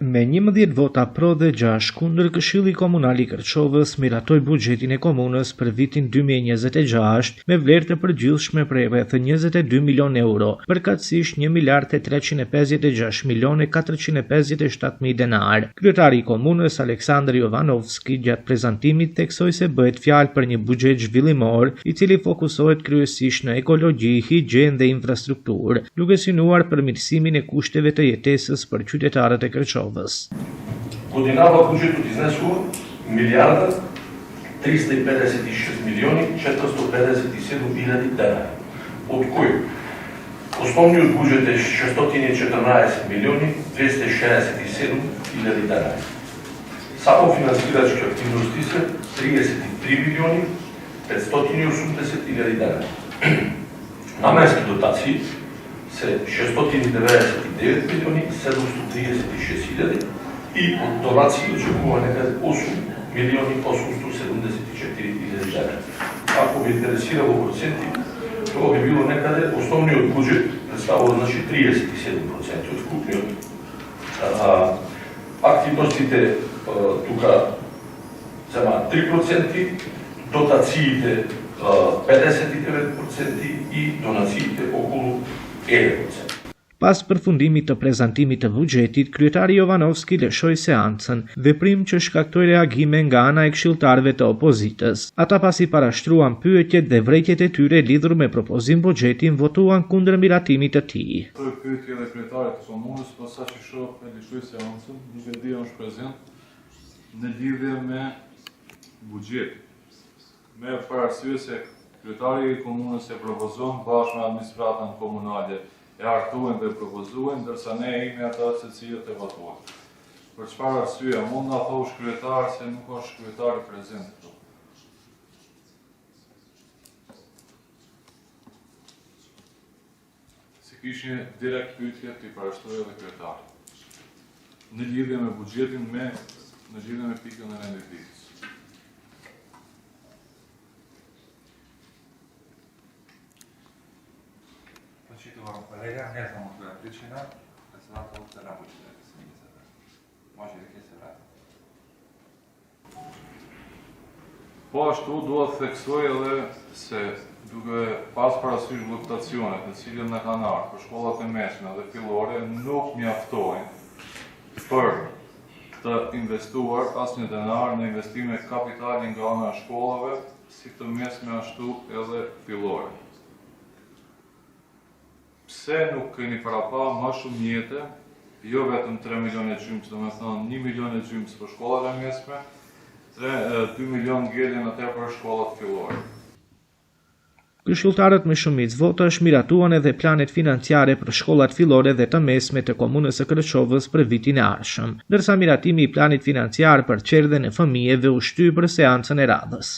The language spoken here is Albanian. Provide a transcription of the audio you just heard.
Me 11 vota pro dhe 6 kundër, Këshilli Komunal i Kërçovës miratoi buxhetin e komunës për vitin 2026 me vlerë të përgjithshme prej rreth 22 milion euro, përkatësisht 1 miliard e 356 milione 457 mijë denar. Kryetari i komunës Aleksandr Jovanovski gjatë prezantimit theksoi se bëhet fjalë për një buxhet zhvillimor i cili fokusohet kryesisht në ekologji, higjenë dhe infrastrukturë, duke synuar përmirësimin e kushteve të jetesës për qytetarët e Kërçovës. Годинава бюджетот изнесува милиарда 356 милиони 457 илјади денари, од кои основниот буџет е 614 милиони 267 илјади денари. Само финансирачки активности се 33 милиони 580 илјади денари. Наменски дотации се 699 милиони 736 илјади и од донации очекува некаде 8 милиони 874 илјади денари. Ако ви интересира во проценти, тоа би било некаде основниот буџет представува значи 37% од вкупниот. Активностите тука земаат 3%, дотациите 59% и донациите околу 1%. Pas përfundimit të prezantimit të buxhetit, kryetari Jovanovski lëshoi seancën, veprim që shkaktoi reagime nga ana e këshilltarëve të opozitës. Ata pasi parashtruan pyetjet dhe vërejtjet e tyre lidhur me propozim buxhetin, votuan kundër miratimit të tij. Pyetje dhe kryetarit të komunës, posaçi shoh e lëshoi seancën, nuk e di është prezant në lidhje me buxhetin. Me parasysh se kryetari i komunës e propozon bashkë me administratën komunale e hartuan dhe propozuan, ndërsa ne jemi ata se cilët e votuan. Për çfarë arsye mund na thosh kryetar se nuk është kryetari prezant këtu? Se kishin direkt pyetje të parashtroi edhe kryetari. Në lidhje me buxhetin në lidhje me pikën e renditës. Учитывая реализм причина, председатель рабочего комиссии. Може ли кесарат? Po ashtu duhet të theksoj edhe se duke pas parasysh fluktuacionet në cilën në kanë ardhur për shkollat e mesme dhe fillore nuk mjaftojnë për të investuar asnjë denar në investime kapitale nga ana e shkollave, si të mesme ashtu edhe fillore. Pse nuk keni parapa më shumë mjete, jo vetëm 3 milionë gjymës, domethënë 1 milion gjymës për shkollat e mesme, 2 milion ngelen atë për shkollat fillore. Këshilltarët me shumicë votash miratuan edhe planet financiare për shkollat fillore dhe të mesme të komunës së Kërçovës për vitin e ardhshëm, ndërsa miratimi i planit financiar për çerdhen e fëmijëve u shtyr për seancën e radhës.